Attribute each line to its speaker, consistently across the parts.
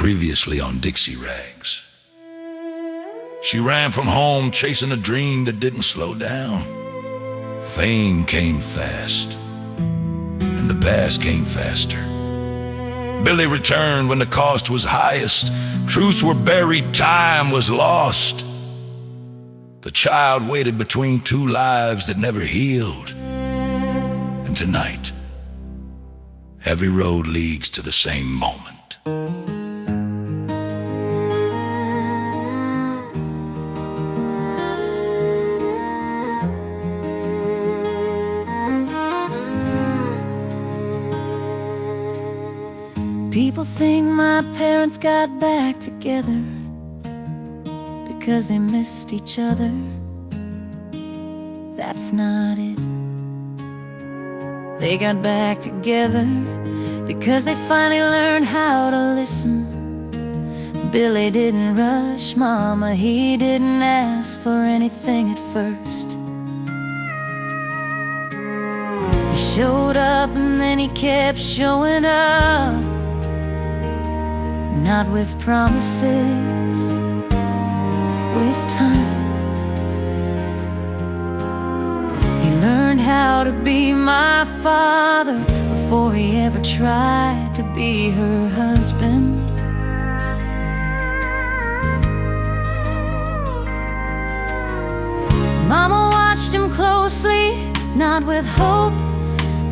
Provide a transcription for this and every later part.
Speaker 1: Previously on Dixie Rags. She ran from home chasing a dream that didn't slow down. Fame came fast, and the past came faster. Billy returned when the cost was highest. Truths were buried, time was lost. The child waited between two lives that never healed. And tonight, every road leads to the same moment.
Speaker 2: People think my parents got back together because they missed each other. That's not it. They got back together because they finally learned how to listen. Billy didn't rush Mama, he didn't ask for anything at first. He showed up and then he kept showing up. Not with promises, with time. He learned how to be my father before he ever tried to be her husband. Mama watched him closely, not with hope,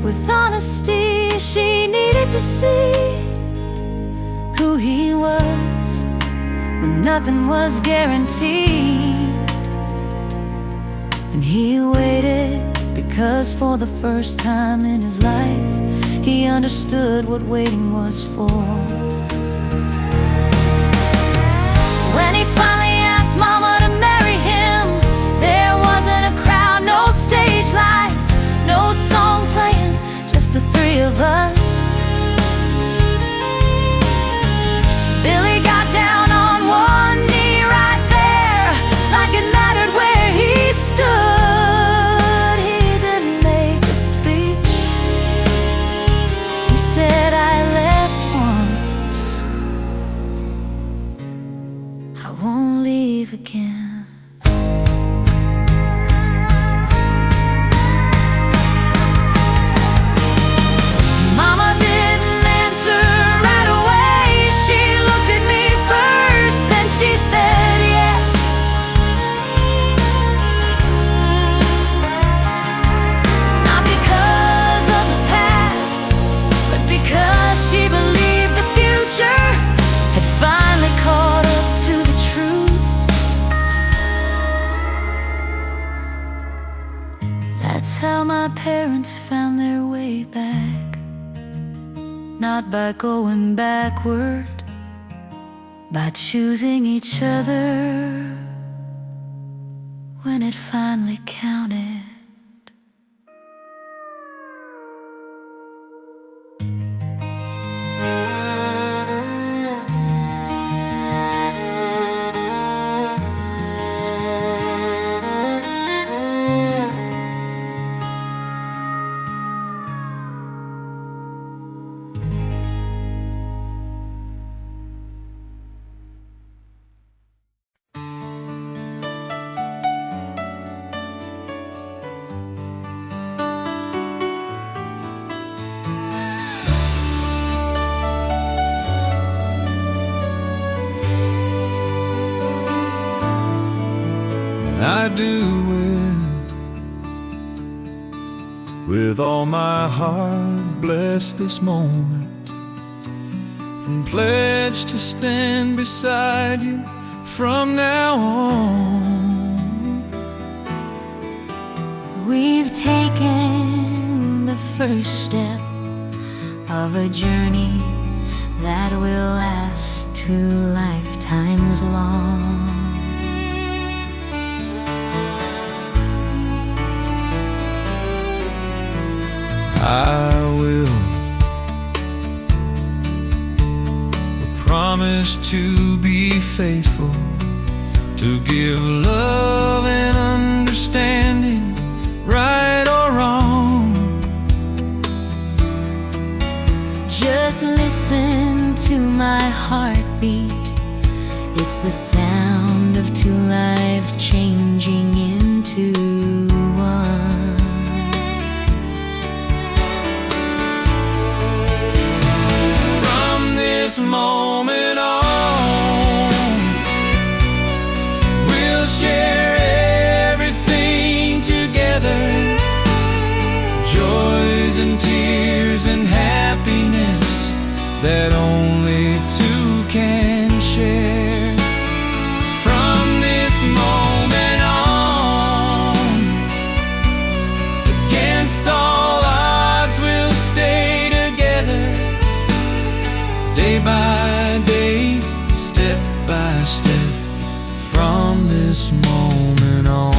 Speaker 2: with honesty. She needed to see who he was when nothing was guaranteed. And he waited because for the first time in his life he understood what waiting was for. When he finally asked Mama to marry him, there wasn't a crowd, no stage lights, no song playing, just the three of us. Billy got down on one knee right there, like it mattered where he stood. He didn't make a speech. He said, I left once, I won't leave again. That's how my parents found their way back. Not by going backward, by choosing each other when it finally counted.
Speaker 3: I do with all my heart bless this moment and pledge to stand beside you from now on.
Speaker 2: We've taken the first step of a journey that will last 2 lifetimes long.
Speaker 3: I will promise to be faithful, to give love and understanding, right or wrong.
Speaker 2: Just listen to my heartbeat. It's the sound of two lives changing into one.
Speaker 3: From this moment on, we'll share everything together. Joys and tears and happiness that only two can share. From this moment on, against all odds we'll stay together. Day by day, step by step. From this moment on.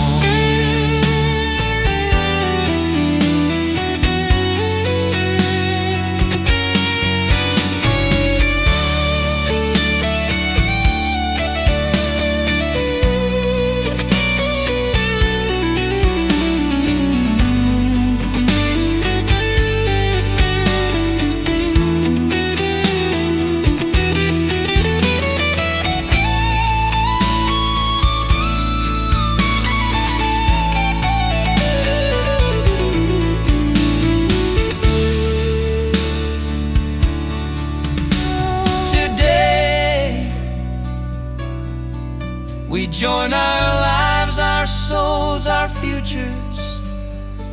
Speaker 3: We join our lives, our souls, our futures,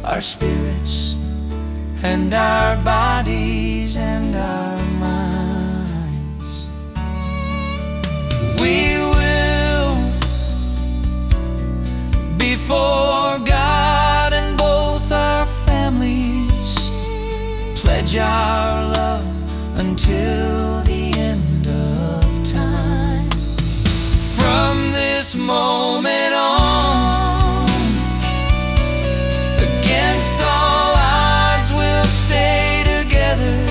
Speaker 3: our spirits, and our bodies and our minds. We will, before God and both our families, pledge our love until the end of time. From this moment on, against all odds we'll stay together.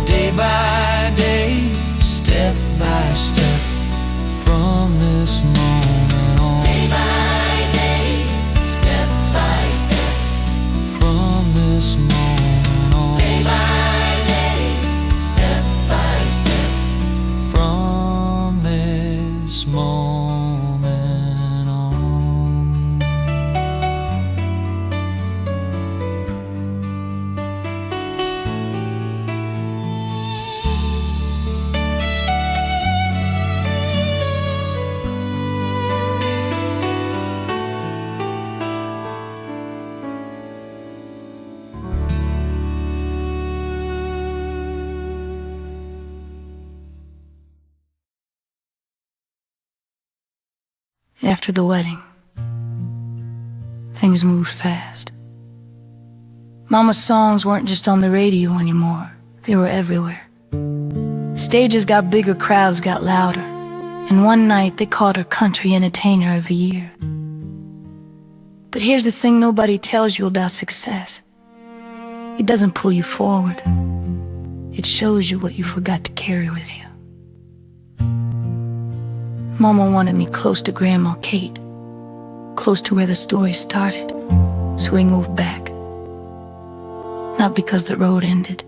Speaker 3: Day by day, step by step. From this moment on. Day by day, step by step. From this moment on. Day by day, step by step. From this moment on.
Speaker 2: After the wedding, things moved fast. Mama's songs weren't just on the radio anymore, they were everywhere. Stages got bigger, crowds got louder, and one night they called her Country Entertainer of the Year. But here's the thing nobody tells you about success. It doesn't pull you forward. It shows you what you forgot to carry with you. Mama wanted me close to Grandma Kate, close to where the story started, so we moved back. Not because the road ended,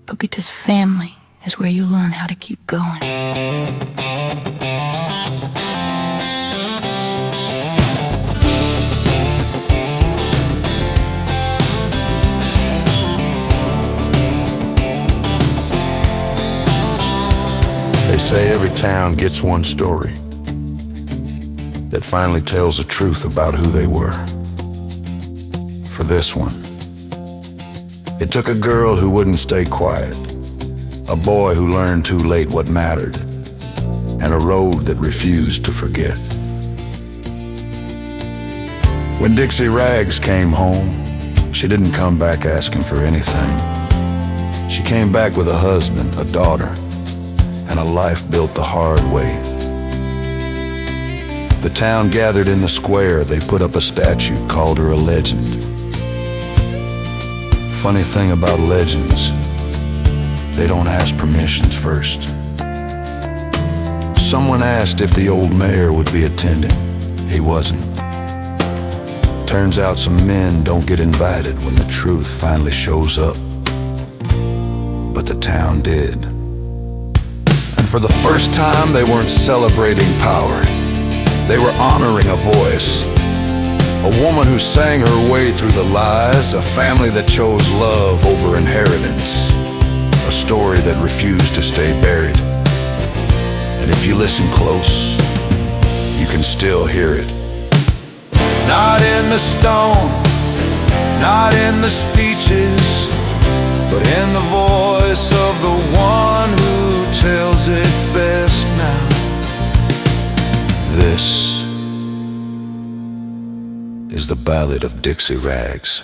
Speaker 2: but because family is where you learn how to keep going.
Speaker 1: They say every town gets one story that finally tells the truth about who they were. For this one, it took a girl who wouldn't stay quiet, a boy who learned too late what mattered, and a road that refused to forget. When Dixie Rags came home, she didn't come back asking for anything. She came back with a husband, a daughter, and a life built the hard way. The town gathered in the square. They put up a statue, called her a legend. Funny thing about legends, they don't ask permissions first. Someone asked if the old mayor would be attending. He wasn't. Turns out some men don't get invited when the truth finally shows up. But the town did. For the first time, they weren't celebrating power. They were honoring a voice. A woman who sang her way through the lies, a family that chose love over inheritance, a story that refused to stay buried. And if you listen close, you can still hear it. Not in the stone, not in the speeches, but in the voice of the one who tells it best now. This is the ballad of Dixie Rags.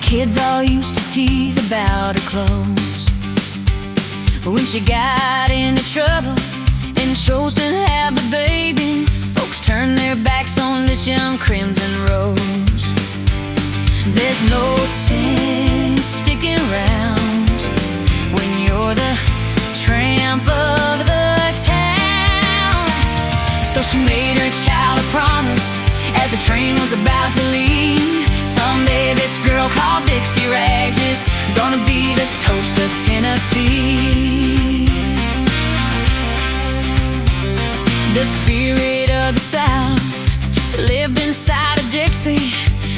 Speaker 2: Kids all used to tease about her clothes, but when she got into trouble and chose to have a baby, folks turned their backs on this young crimson rose. There's no sense sticking around when you're the tramp of the town. So she made her child a promise as the train was about to leave. Someday this girl called Dixie Rags is gonna be the toast of Tennessee. The spirit of the South lived inside of Dixie.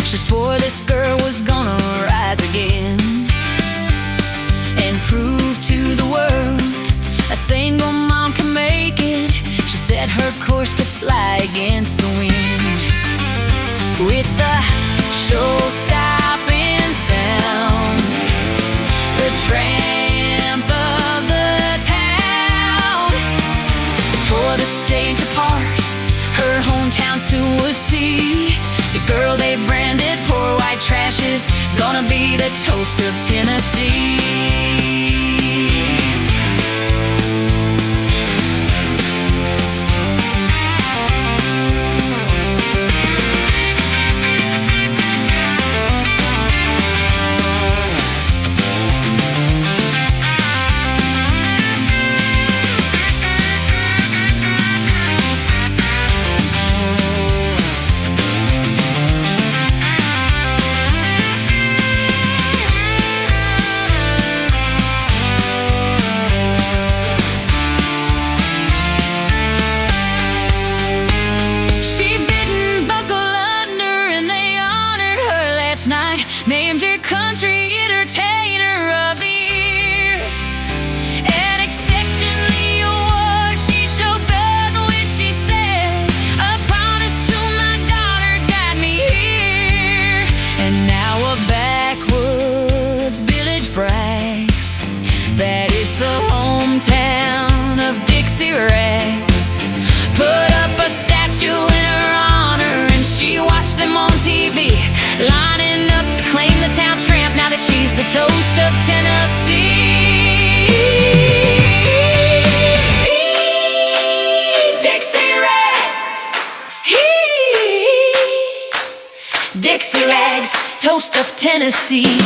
Speaker 2: She swore this girl was gonna rise again and prove to the world a single mom can make it. She set her course to fly against the wind with the show-stopping sound, the tramp of the town tore the stage apart. Her hometown soon would see the girl they branded poor white trash is gonna be the toast of Tennessee. Named her country entertainer of the year, and accepting the award she choked up when she said, "A promise to my daughter got me here." And now a backwoods village brags that it's the hometown of Dixie Rags. Put up a statue in her honor, and she watched them on TV, lining up to claim the town tramp now that she's the toast of Tennessee. Dixie Rags, Dixie Rags, toast of Tennessee.